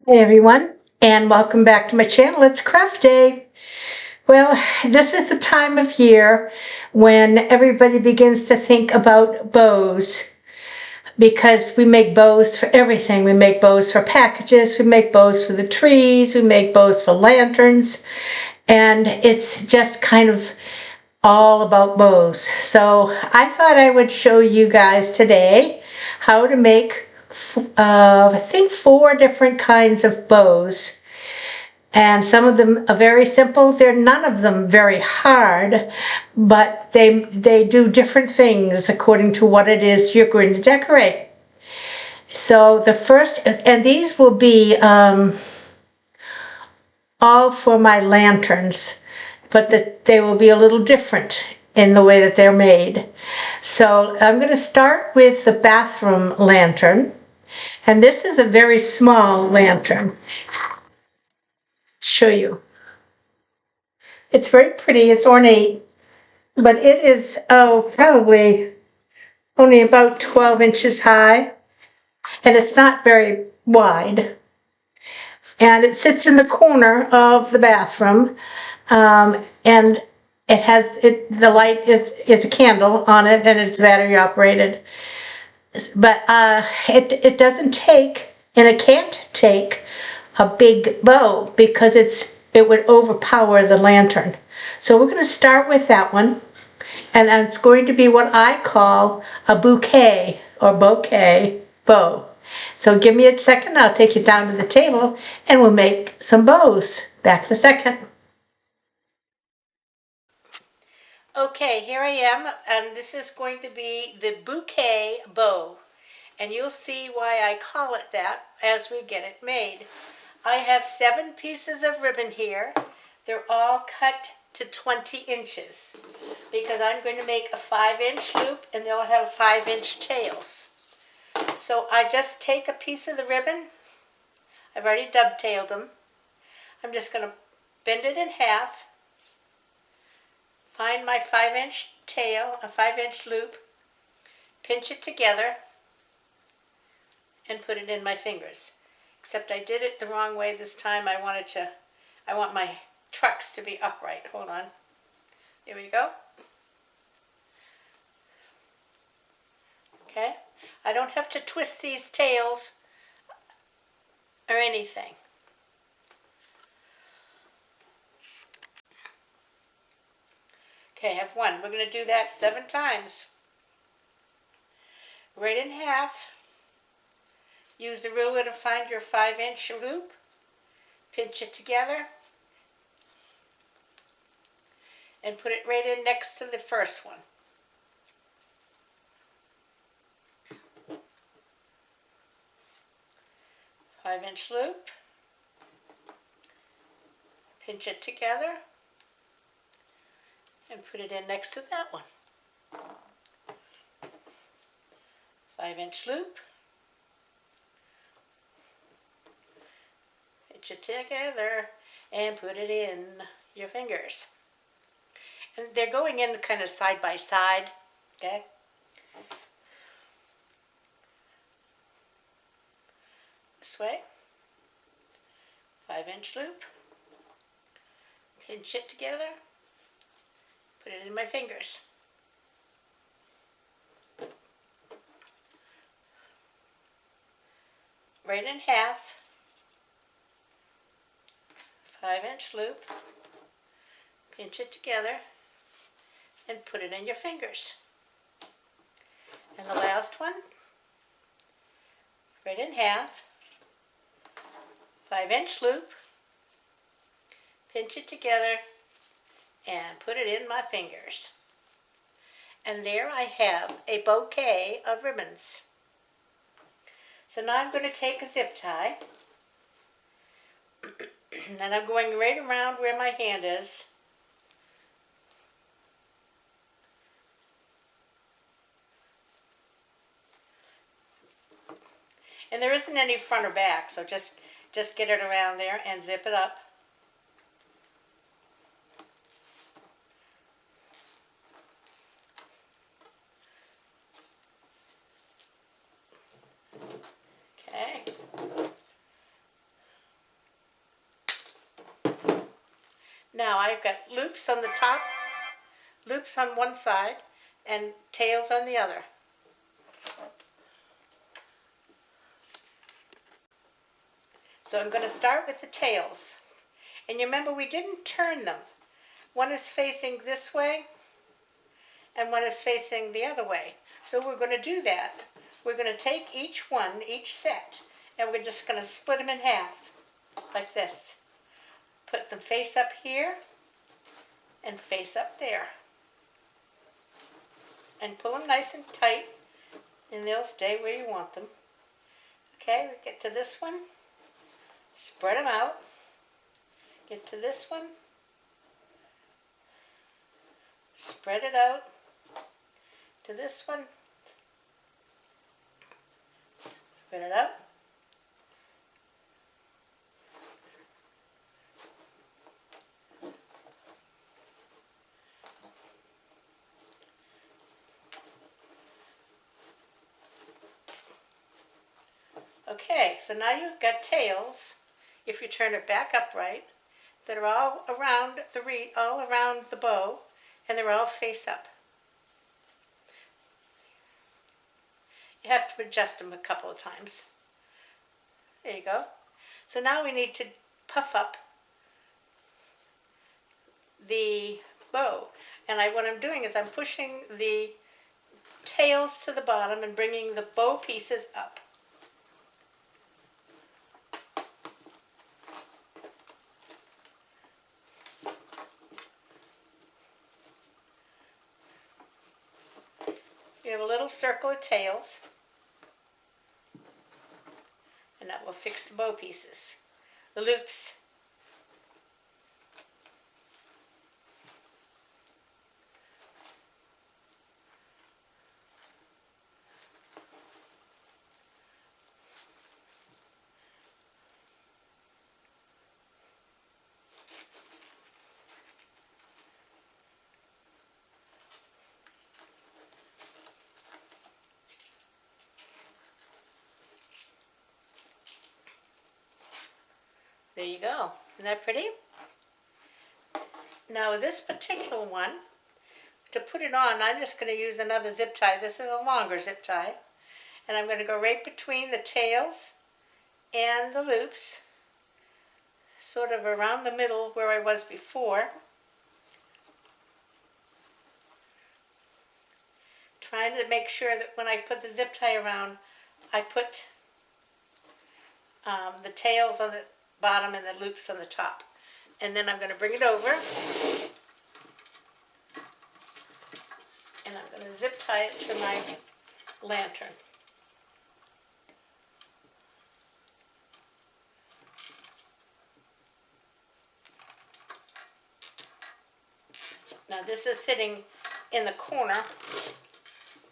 Hey everyone, and welcome back to my channel. It's Craft Day. Well, this is the time of year when everybody begins to think about bows because we make bows for everything. We make bows for packages, we make bows for the trees, we make bows for lanterns, and it's just kind of all about bows. So I thought I would show you guys today how to make I think 4 different kinds of bows, and some of them are very simple. They're none of them very hard, but they do different things according to what it is you're going to decorate. So the first, and these will be all for my lanterns, but they will be a little different in the way that they're made. So I'm going to start with the bathroom lantern, and this is a very small lantern. Show you. It's very pretty, it's ornate, but it is, probably only about 12 inches high, and it's not very wide. And it sits in the corner of the bathroom, and the light is a candle on it, and it's battery operated. But it doesn't take, and it can't take a big bow because it would overpower the lantern. So we're going to start with that one, and it's going to be what I call a bouquet or bouquet bow. So give me a second, I'll take you down to the table and we'll make some bows. Back in a second. Okay, here I am, and this is going to be the bouquet bow. And you'll see why I call it that as we get it made. I have 7 pieces of ribbon here. They're all cut to 20 inches because I'm going to make a 5-inch loop and they'll have 5-inch tails. So I just take a piece of the ribbon. I've already dovetailed them. I'm just going to bend it in half, find my 5-inch tail, a 5-inch loop, pinch it together, and put it in my fingers. Except I did it the wrong way this time. I want my trucks to be upright. Hold on. Here we go. Okay. I don't have to twist these tails or anything. Okay, I have 1. We're going to do that 7 times. Right in half. Use the ruler to find your 5-inch loop. Pinch it together. And put it right in next to the first one. Five-inch loop. Pinch it together. And put it in next to that one. 5-inch loop. Pinch it together and put it in your fingers. And they're going in kind of side by side, okay? This way. 5-inch loop. Pinch it together. Put it in my fingers. Right in half. 5-inch loop. Pinch it together and put it in your fingers. And the last one, right in half, 5-inch loop, pinch it together and put it in my fingers. And there I have a bouquet of ribbons. So now I'm going to take a zip tie and I'm going right around where my hand is. And there isn't any front or back, so just get it around there and zip it up. Okay. Now I've got loops on the top, loops on one side, and tails on the other. So I'm going to start with the tails. And you remember we didn't turn them. One is facing this way, and one is facing the other way. So we're going to do that. We're going to take each one, each set, and we're just going to split them in half, like this. Put them face up here, and face up there. And pull them nice and tight, and they'll stay where you want them. Okay, we get to this one, spread them out. Get to this one, spread it out. To this one, spread it out. Okay, so now you've got tails, if you turn it back upright, that are all around the bow, and they're all face up. You have to adjust them a couple of times. There you go. So now we need to puff up the bow. And what I'm doing is I'm pushing the tails to the bottom and bringing the bow pieces up. You have a little circle of tails, and that will fix the bow pieces. The loops. There you go. Isn't that pretty? Now this particular one, to put it on, I'm just going to use another zip tie. This is a longer zip tie. And I'm going to go right between the tails and the loops, sort of around the middle where I was before. Trying to make sure that when I put the zip tie around, I put the tails on the bottom and the loops on the top. And then I'm going to bring it over, and I'm going to zip tie it to my lantern. Now this is sitting in the corner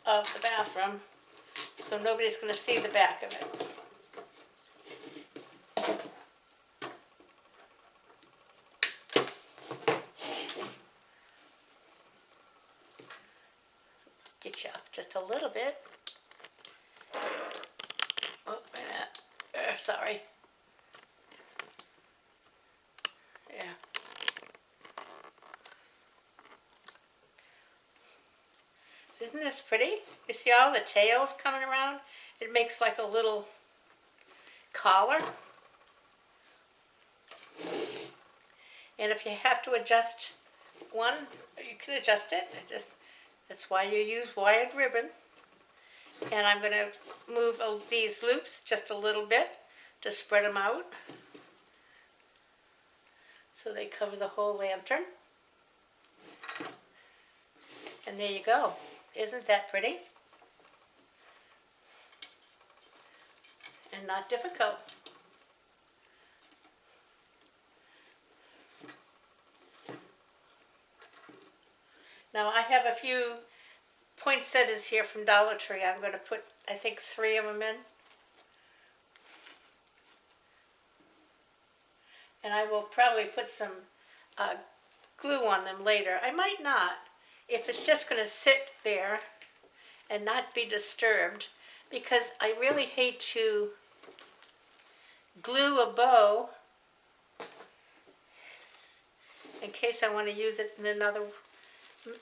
of the bathroom, so nobody's going to see the back of it. Get you up just a little bit. Oh, wait a minute. Sorry. Yeah. Isn't this pretty? You see all the tails coming around? It makes like a little collar. And if you have to adjust one, you can adjust it. That's why you use wired ribbon. And I'm going to move these loops just a little bit to spread them out so they cover the whole lantern. And there you go. Isn't that pretty? And not difficult. Now I have a few poinsettias here from Dollar Tree. I'm going to put, I think, 3 of them in. And I will probably put some glue on them later. I might not, if it's just going to sit there and not be disturbed, because I really hate to glue a bow in case I want to use it in another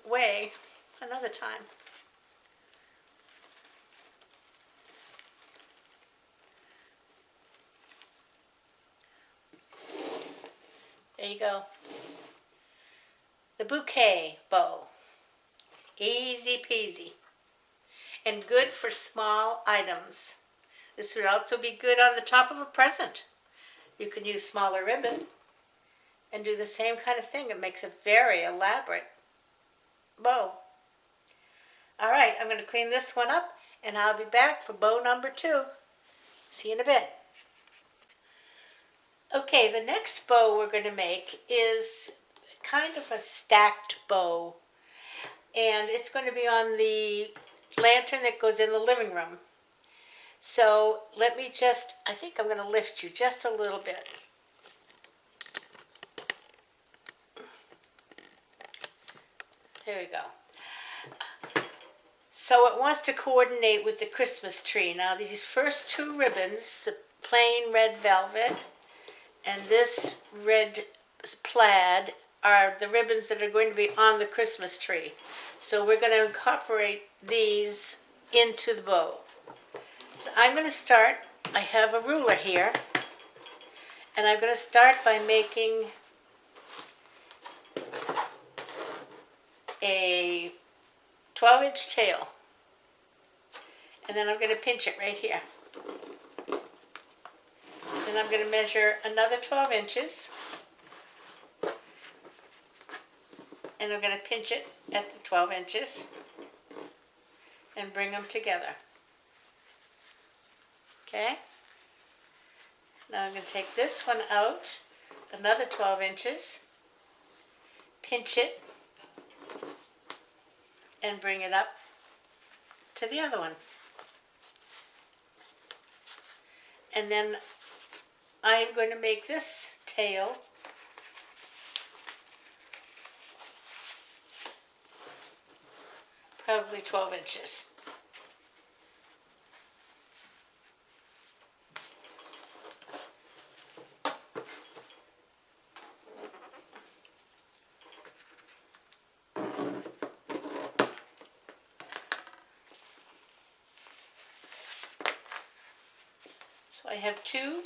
way another time. There you go. The bouquet bow. Easy peasy. And good for small items. This would also be good on the top of a present. You can use smaller ribbon and do the same kind of thing. It makes a very elaborate bow. All right, I'm going to clean this one up and I'll be back for bow number 2. See you in a bit. Okay, the next bow we're going to make is kind of a stacked bow. And it's going to be on the lantern that goes in the living room. So let me just, I think I'm going to lift you just a little bit. There we go. So it wants to coordinate with the Christmas tree. Now these first 2 ribbons, the plain red velvet and this red plaid, are the ribbons that are going to be on the Christmas tree. So we're going to incorporate these into the bow. So I'm going to start, I have a ruler here, and I'm going to start by making a 12-inch tail. And then I'm going to pinch it right here. Then I'm going to measure another 12 inches. And I'm going to pinch it at the 12 inches and bring them together. Okay? Now I'm going to take this one out, another 12 inches, pinch it, and bring it up to the other one. And then I'm going to make this tail probably 12 inches. So I have 2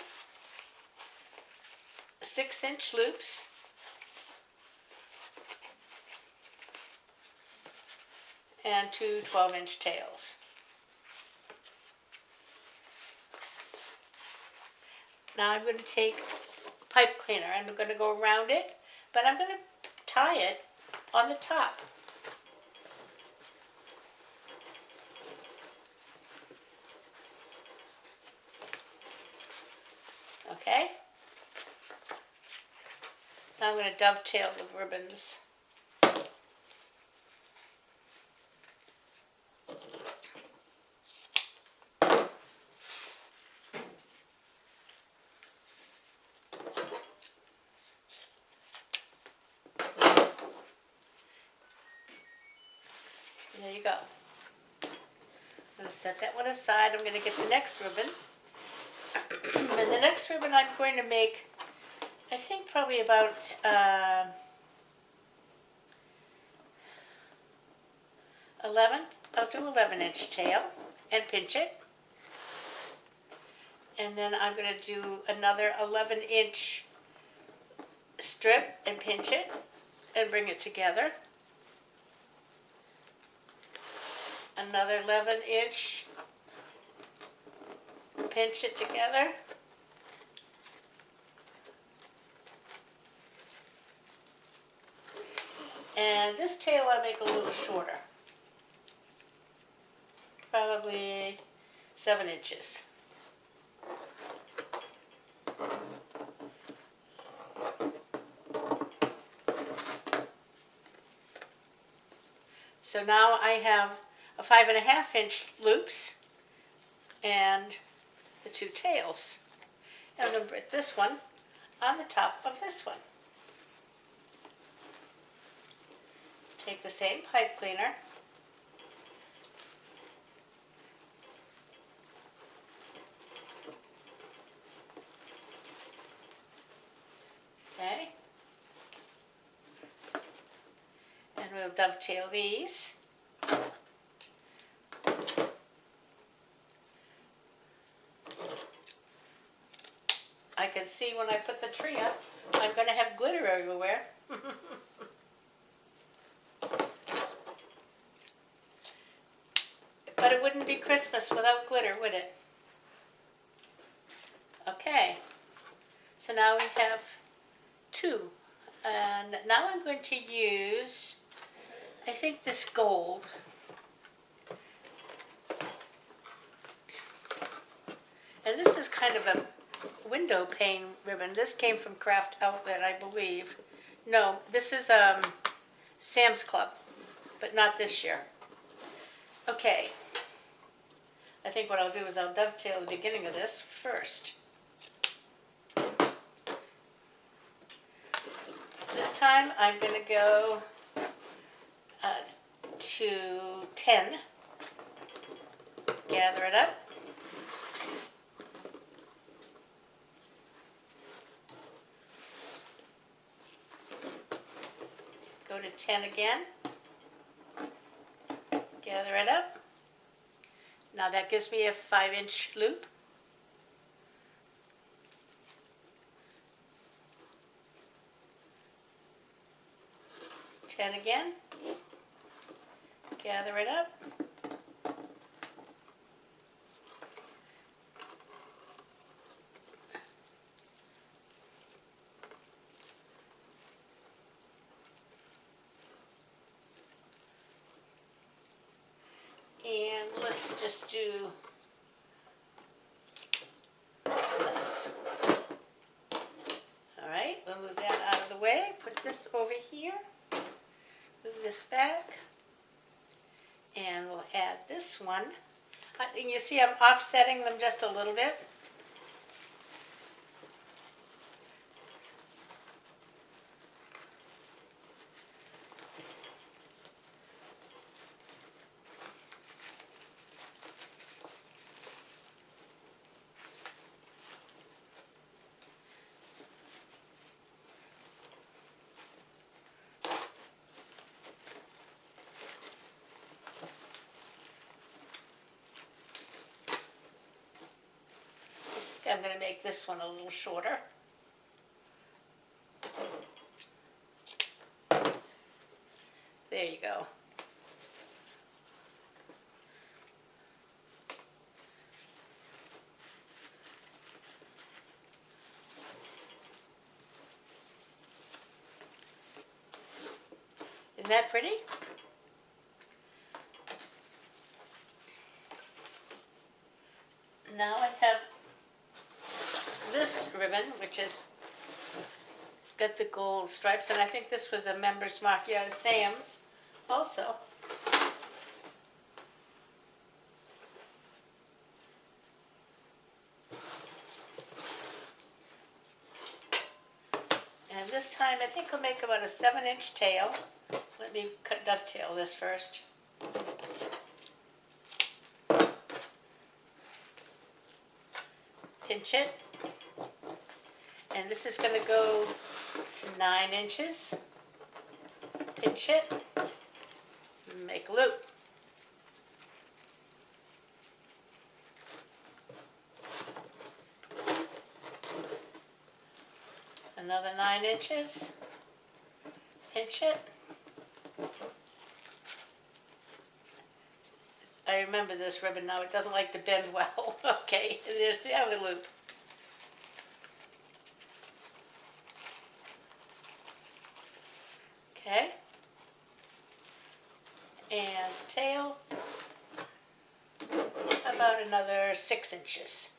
6-inch loops. And 2 12-inch tails. Now I'm going to take pipe cleaner and I'm going to go around it, but I'm going to tie it on the top. Okay? Now I'm going to dovetail the ribbons. There you go. I'm going to set that one aside. I'm going to get the next ribbon. And the next ribbon I'm going to make, I think probably about 11. I'll do 11-inch tail and pinch it. And then I'm going to do another 11-inch strip and pinch it and bring it together. Another 11-inch, pinch it together. And this tail I'll make a little shorter, probably 7 inches. So now I have a 5.5-inch loops and the 2 tails. And I'm going to put this one on the top of this one. Take the same pipe cleaner, okay, we'll dovetail these. I can see when I put the tree up, I'm going to have glitter everywhere. But it wouldn't be Christmas without glitter, would it? Okay, so now we have 2. And now I'm going to use, I think, this gold. And this is kind of a window pane ribbon. This came from Craft Outlet, I believe. No, this is Sam's Club, but not this year. Okay. I think what I'll do is I'll dovetail the beginning of this first. This time I'm going to go to 10. Gather it up. Go to 10 again. Gather it up. Now that gives me a 5-inch loop. Again, gather it up, and let's just do this. All right, we'll move that out of the way, put this over here. Move this back, and we'll add this one. And you see I'm offsetting them just a little bit. I'm going to make this one a little shorter. There you go. Isn't that pretty? Now I have this ribbon, which is got the gold stripes, and I think this was a member's mark. Yeah, it was Sam's also. And this time I think I'll make about a 7-inch tail. Let me dovetail this first. Pinch it. And this is going to go to 9 inches. Pinch it. Make a loop. Another 9 inches. Pinch it. I remember this ribbon now. It doesn't like to bend well. Okay, and there's the other loop. Okay. And tail, about another 6 inches.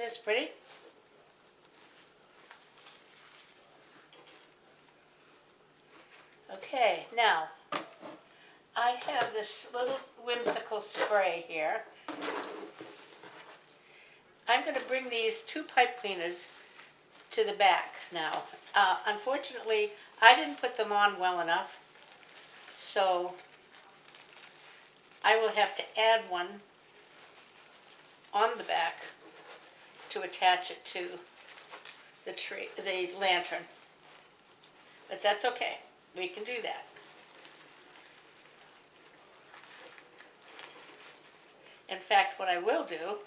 this pretty? Okay, now I have this little whimsical spray here. I'm going to bring these 2 pipe cleaners to the back now. Unfortunately, I didn't put them on well enough, so I will have to add one on the back to attach it to the lantern. But that's okay. We can do that. In fact, what I will do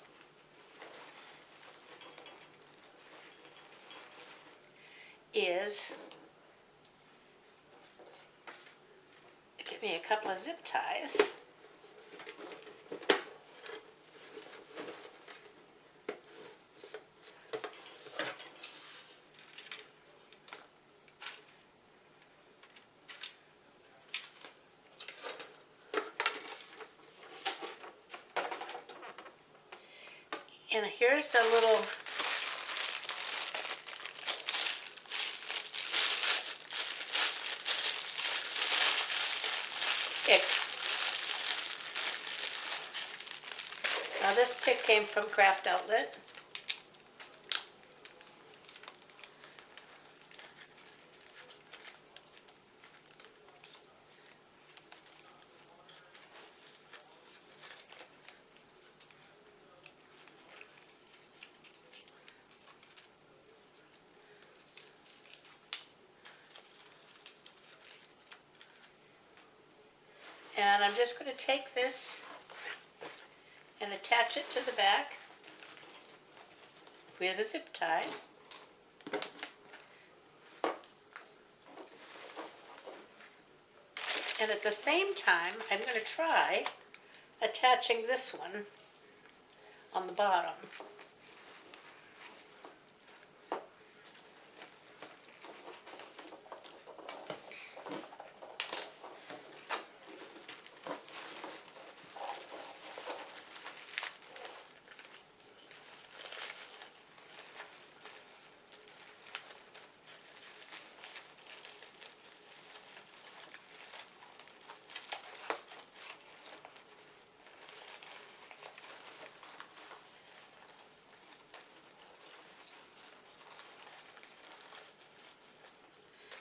is get me a couple of zip ties. And here's the little pick. Now this pick came from Craft Outlet. And I'm just going to take this and attach it to the back with a zip tie. And at the same time, I'm going to try attaching this one on the bottom.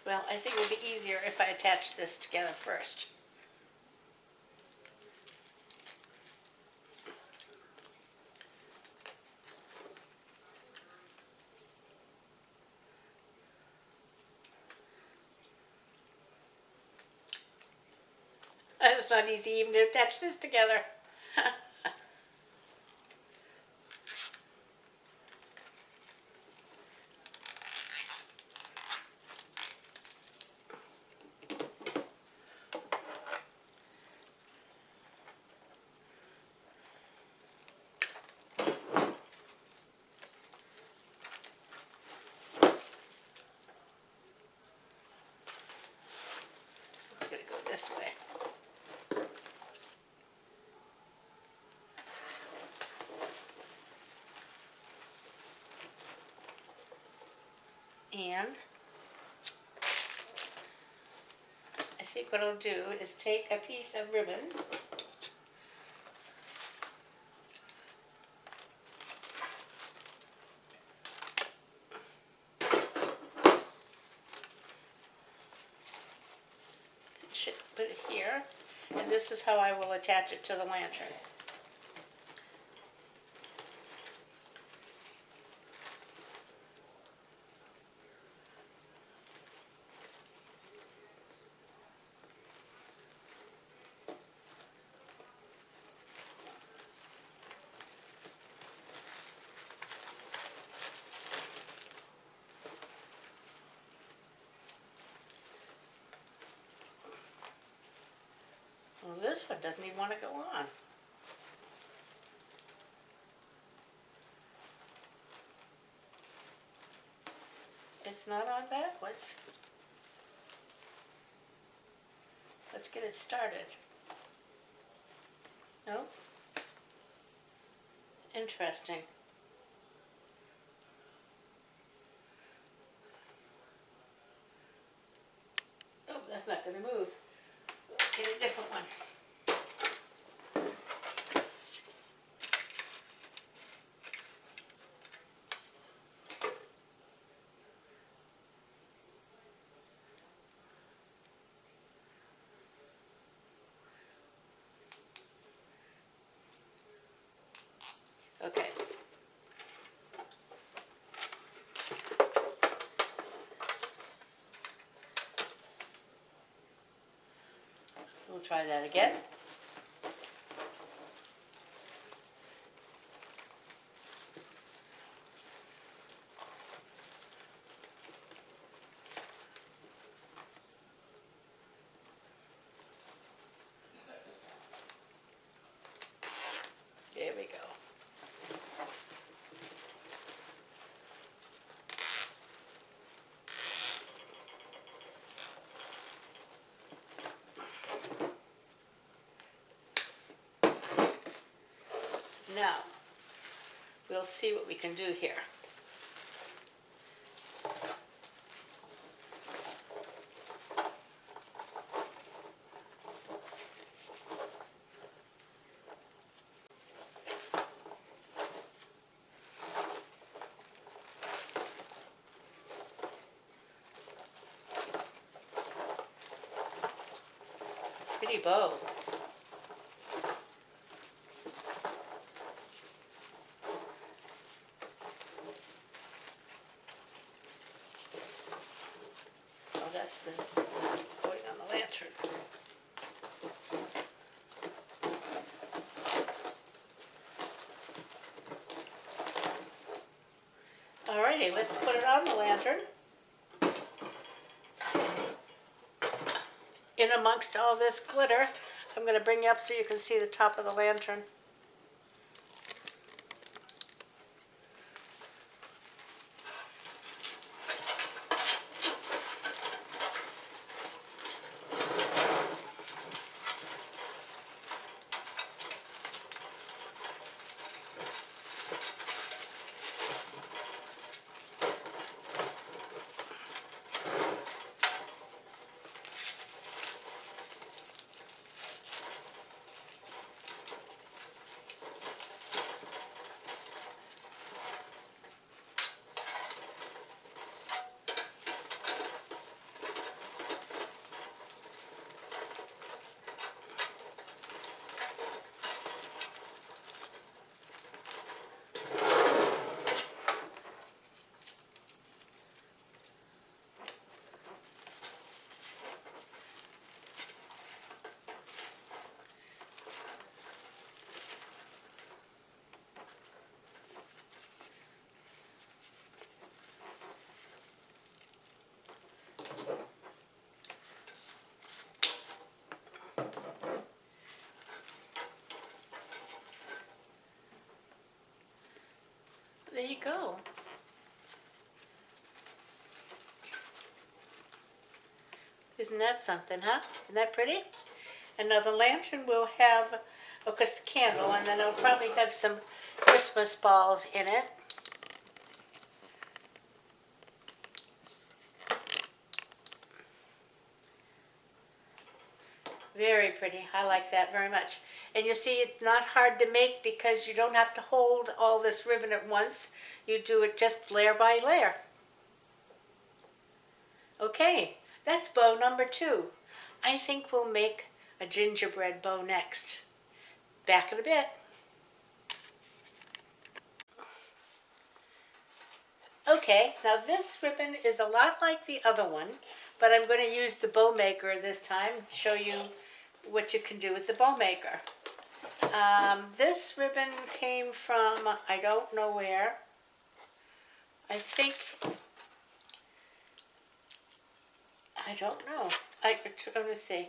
Well, I think it would be easier if I attach this together first. It's not easy even to attach this together. I'm going to go this way. And I think what I'll do is take a piece of ribbon put it here, and this is how I will attach it to the lantern. Well, this one doesn't even want to go on. It's not on backwards. Let's get it started. Nope. Interesting. try that again. There we go. Now, we'll see what we can do here. Pretty bow. Oh, that's the going on the lantern. Alrighty, let's put it on the lantern. In amongst all this glitter, I'm going to bring you up so you can see the top of the lantern. There you go. Isn't that something, huh? Isn't that pretty? And now the lantern will have, of course, the candle, and then it'll probably have some Christmas balls in it. Very pretty. I like that very much. And you see, it's not hard to make because you don't have to hold all this ribbon at once. You do it just layer by layer. Okay, that's bow number 2. I think we'll make a gingerbread bow next. Back in a bit. Okay, now this ribbon is a lot like the other one, but I'm going to use the bow maker this time, show you what you can do with the bow maker. This ribbon came from, I don't know where. I think, I don't know. Let me see.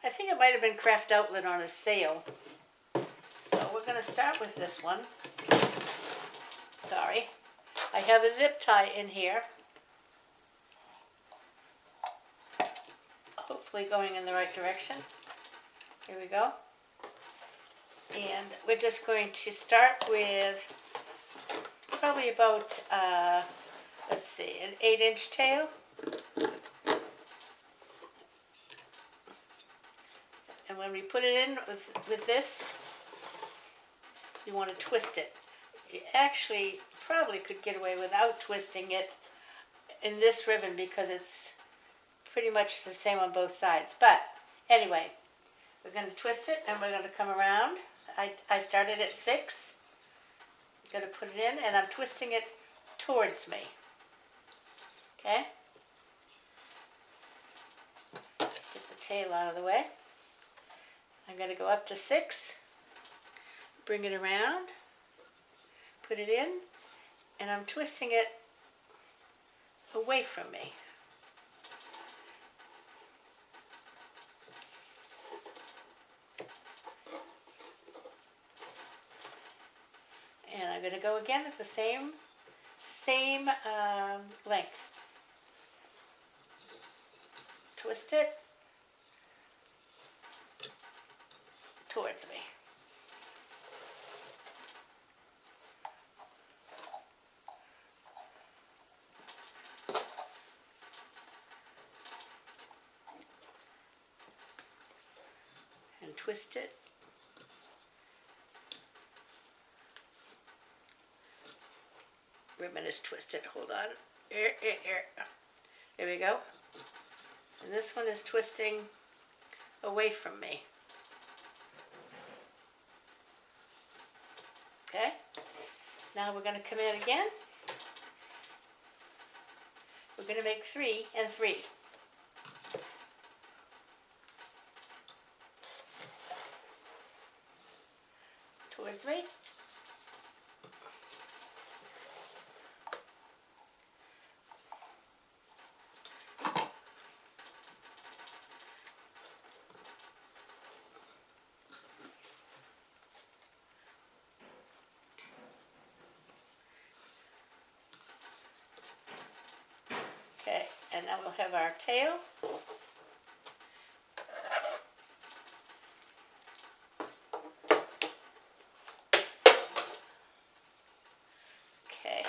I think it might have been Craft Outlet on a sale. So we're going to start with this one. Sorry. I have a zip tie in here. Hopefully going in the right direction. Here we go. And we're just going to start with probably about, let's see, an 8-inch tail. And when we put it in with this, you want to twist it. You actually probably could get away without twisting it in this ribbon because it's pretty much the same on both sides. But anyway, we're going to twist it and we're going to come around. I started at 6. I'm going to put it in and I'm twisting it towards me. Okay? Get the tail out of the way. I'm going to go up to 6, bring it around, put it in, and I'm twisting it away from me. And I'm going to go again at the same length. Twist it towards me. And twist it. Ribbon is twisted. Hold on. Here. There we go. And this one is twisting away from me. Okay? Now we're going to come in again. We're going to make 3 and 3. Towards me. Okay, and now we'll have our tail. Okay.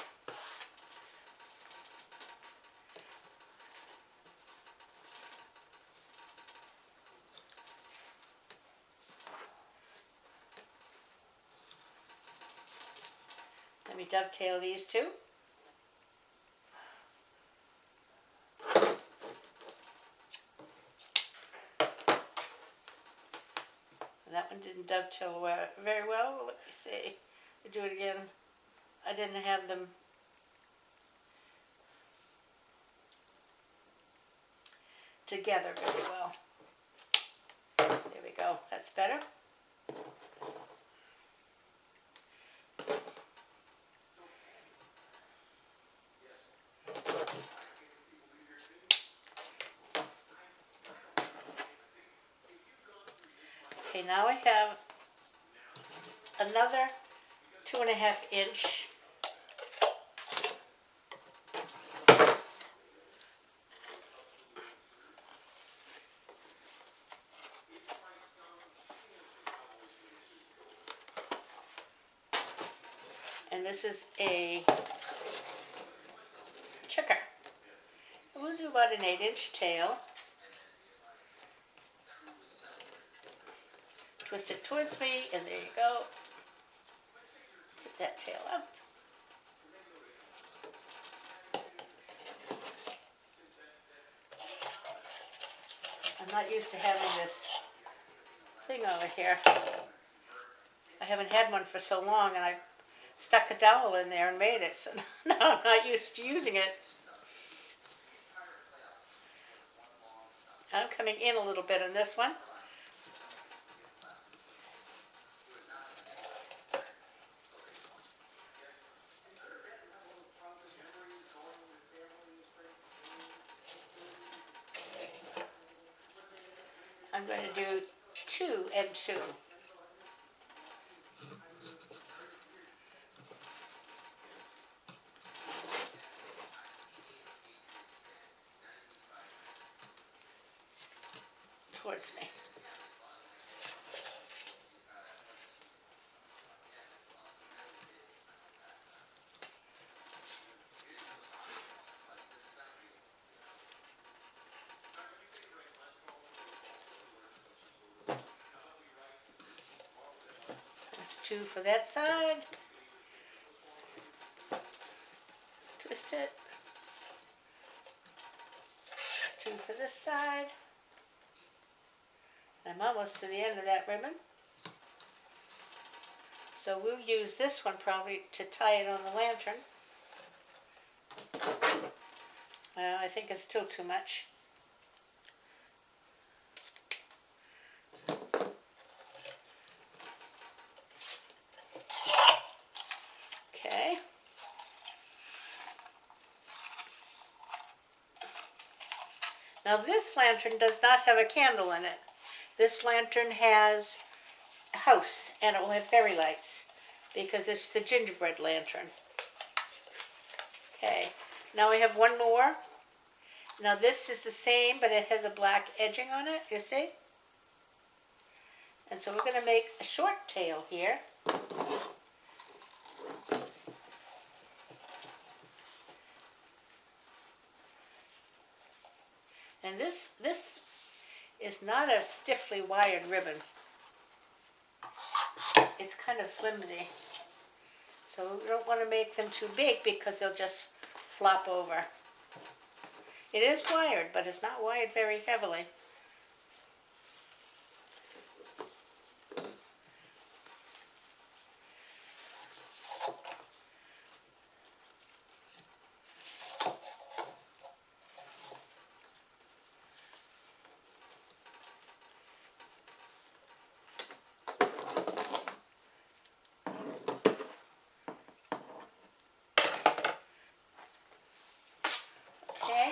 Let me dovetail these two. That one didn't dovetail very well. Let me see. Do it again. I didn't have them together very well. There we go. That's better. Okay, now I have another 2.5 inch and this is a checker. We'll do about an 8-inch tail. Twist it towards me, and there you go. Get that tail up. I'm not used to having this thing over here. I haven't had one for so long, and I stuck a dowel in there and made it, so now I'm not used to using it. I'm coming in a little bit on this one. I'm going to do 2 and 2. Towards me. That's 2 for that side. Twist it. 2 for this side. I'm almost to the end of that ribbon. So we'll use this one probably to tie it on the lantern. I think it's still too much. Now this lantern does not have a candle in it. This lantern has a house, and it will have fairy lights because it's the gingerbread lantern. Okay, now we have one more. Now this is the same, but it has a black edging on it, you see? And so we're going to make a short tail here. And this is not a stiffly wired ribbon. It's kind of flimsy. So we don't want to make them too big because they'll just flop over. It is wired, but it's not wired very heavily. Okay.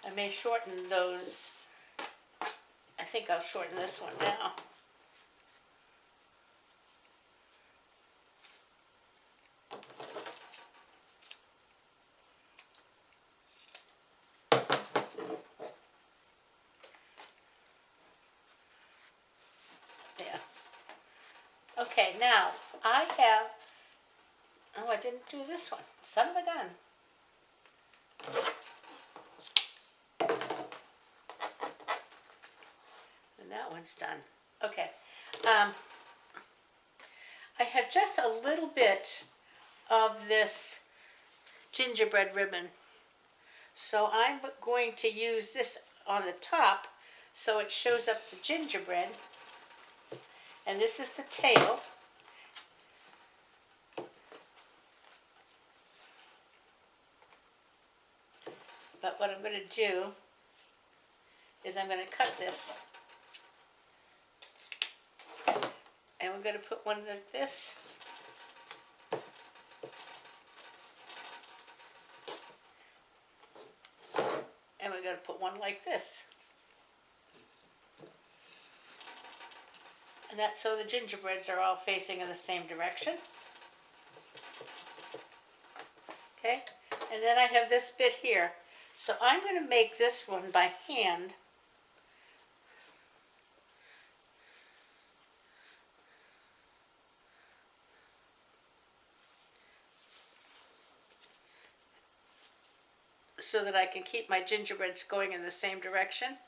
I may shorten those. I think I'll shorten this one now. Yeah. Okay, now I have, oh, I didn't do this one. Son of a gun. And that one's done. Okay. I have just a little bit of this gingerbread ribbon. So I'm going to use this on the top so it shows up the gingerbread. And this is the tail. But what I'm going to do is I'm going to cut this. And we're going to put one like this. And we're going to put one like this. And that's so the gingerbreads are all facing in the same direction. Okay, and then I have this bit here. So I'm going to make this one by hand. So that I can keep my gingerbreads going in the same direction.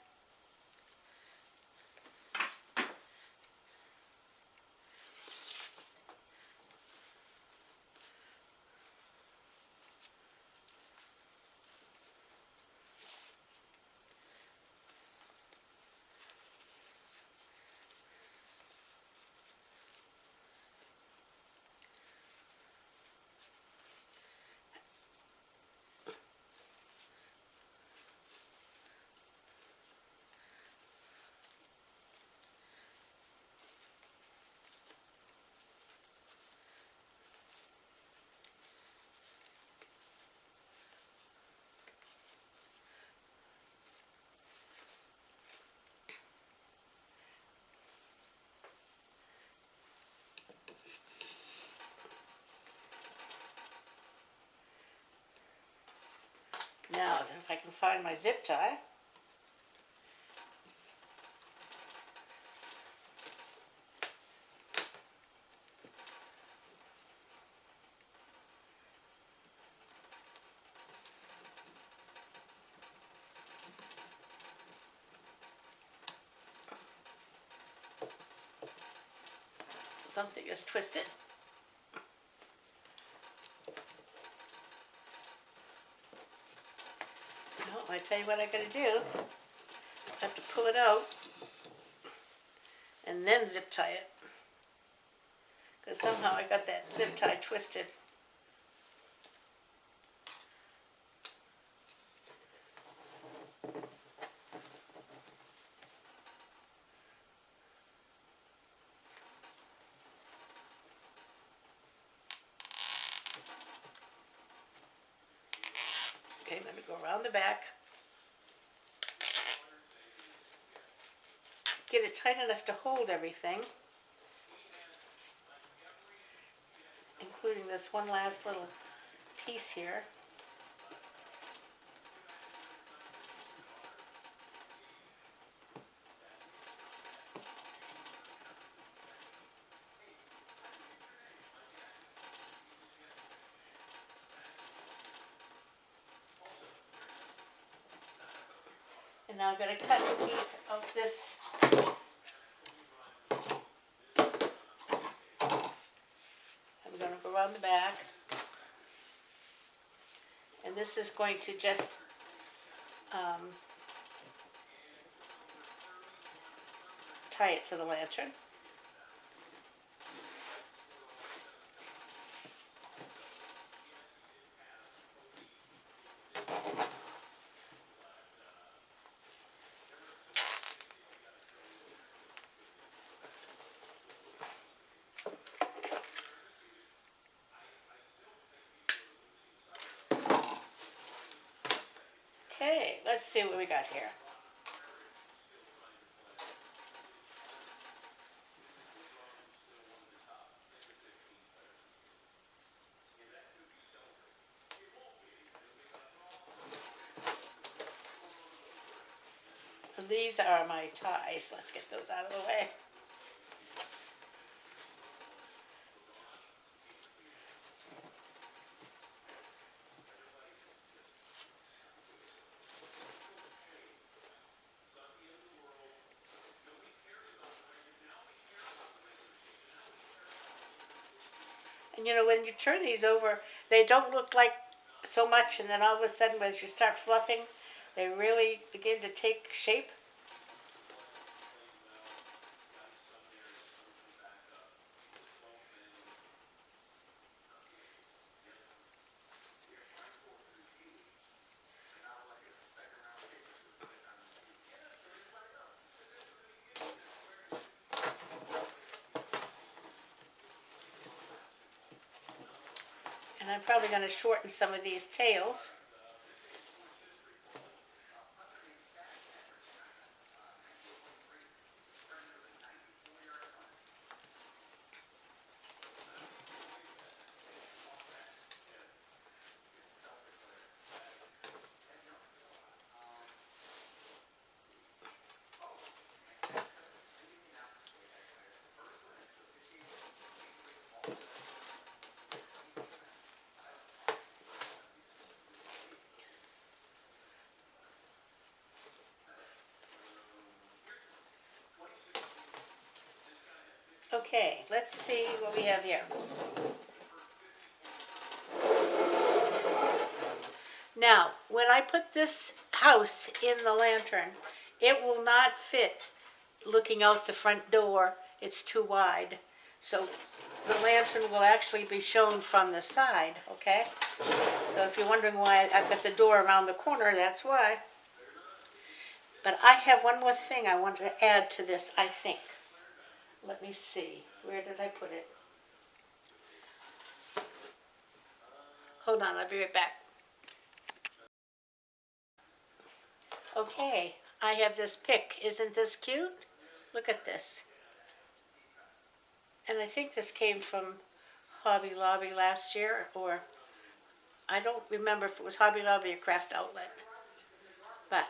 Now, if I can find my zip tie. Something is twisted. tell you what I gotta do. I have to pull it out and then zip tie it. Because somehow I got that zip tie twisted. Okay, let me go around the back. Get it tight enough to hold everything, including this one last little piece here. And now I'm going to cut a piece of this. I'm going to go around the back. And this is going to just tie it to the lantern. Okay, let's see what we got here. And these are my ties. Let's get those out of the way. And you know, when you turn these over, they don't look like so much, and then all of a sudden, as you start fluffing, they really begin to take shape. And I'm probably going to shorten some of these tails. Okay, let's see what we have here. Now, when I put this house in the lantern, it will not fit looking out the front door. It's too wide. So the lantern will actually be shown from the side, okay? So if you're wondering why I've got the door around the corner, that's why. But I have one more thing I want to add to this, I think. Let me see. Where did I put it? Hold on, I'll be right back. Okay, I have this pick. Isn't this cute? Look at this. And I think this came from Hobby Lobby last year, or I don't remember if it was Hobby Lobby or Craft Outlet. But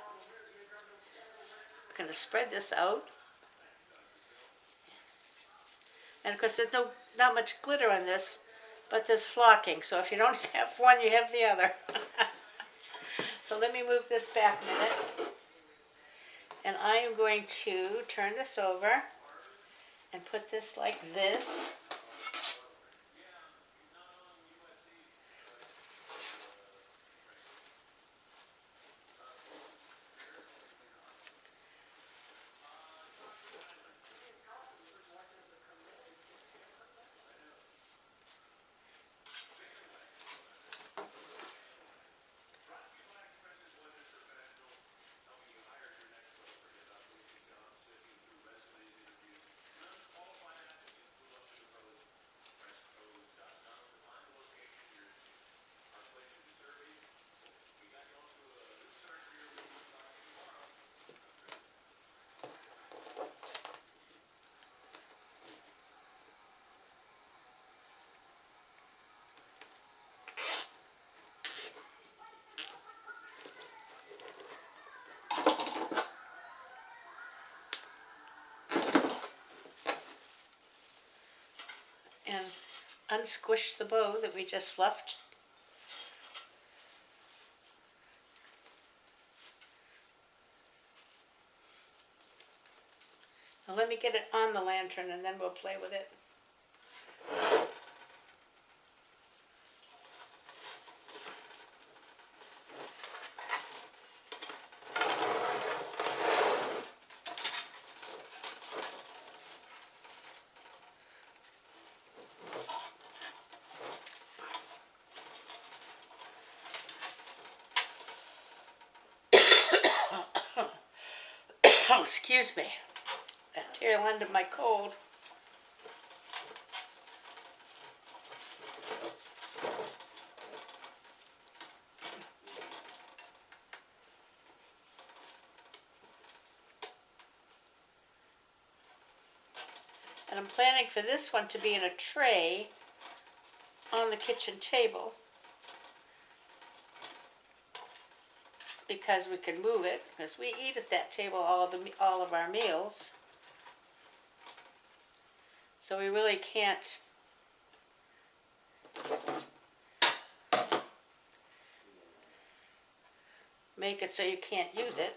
I'm going to spread this out. And of course, there's not much glitter on this, but there's flocking. So if you don't have one, you have the other. So let me move this back a minute. And I am going to turn this over and put this like this. and unsquish the bow that we just fluffed. Now let me get it on the lantern and then we'll play with it. Oh, excuse me. That tail end of my cold. And I'm planning for this one to be in a tray on the kitchen table because we can move it, because we eat at that table all of our meals. So we really can't make it so you can't use it.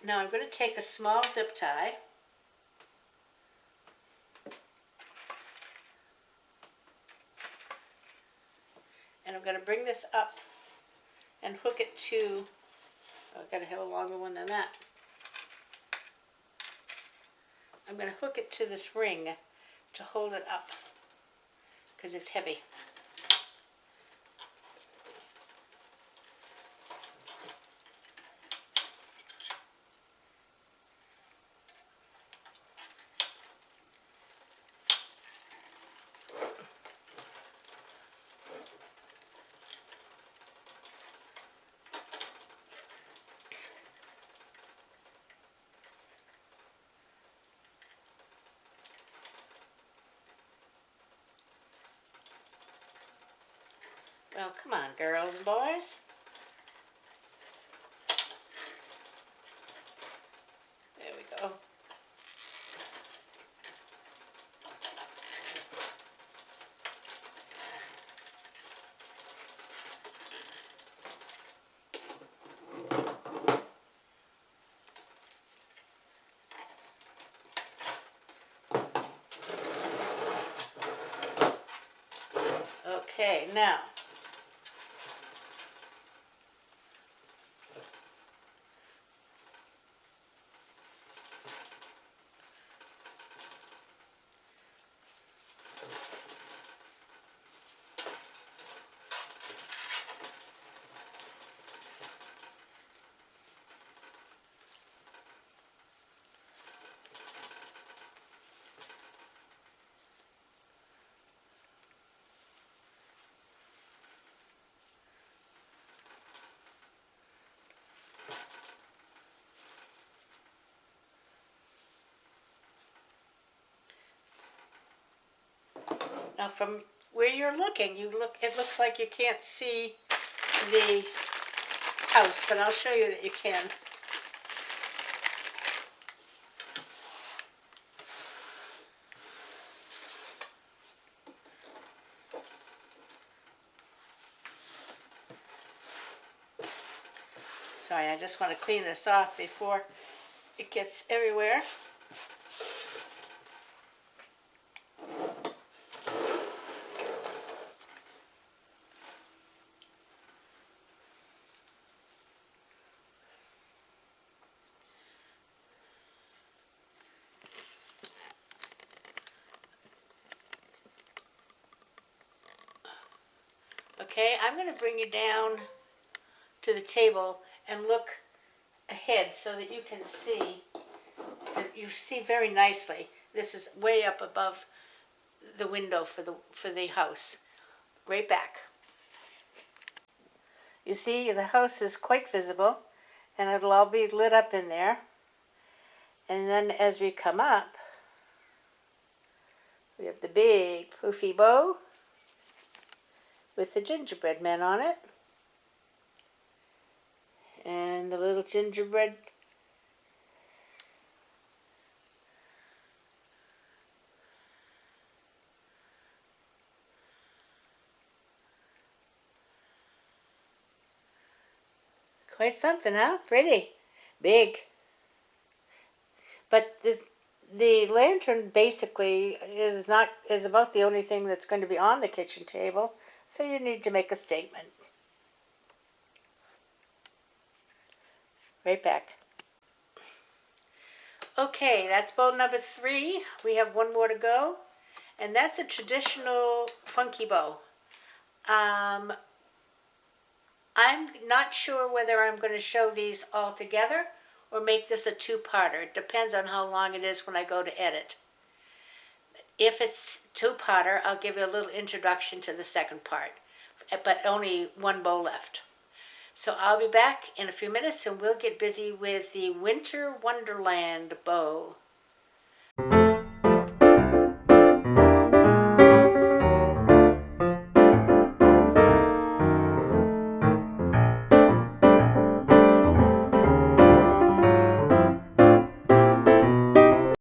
Now I'm going to take a small zip tie and I'm going to bring this up and hook it to, oh, I've got to have a longer one than that. I'm going to hook it to this ring to hold it up because it's heavy. Well, come on, girls and boys. There we go. Okay, now Now from where you're looking, it looks like you can't see the house, but I'll show you that you can. Sorry, I just want to clean this off before it gets everywhere. Okay, I'm going to bring you down to the table and look ahead so that you can see, that you see very nicely. This is way up above the window for the house, right back. You see, the house is quite visible, and it'll all be lit up in there. And then as we come up, we have the big poofy bow. with the gingerbread men on it. And the little gingerbread quite something, huh? Pretty. Big. But the lantern basically is about the only thing that's going to be on the kitchen table, so you need to make a statement. Right back. Okay, that's bow number 3. We have one more to go, and that's a traditional funky bow. I'm not sure whether I'm going to show these all together or make this a two-parter. It depends on how long it is when I go to edit. If it's two-parter, I'll give you a little introduction to the second part, but only one bow left. So I'll be back in a few minutes and we'll get busy with the Winter Wonderland bow.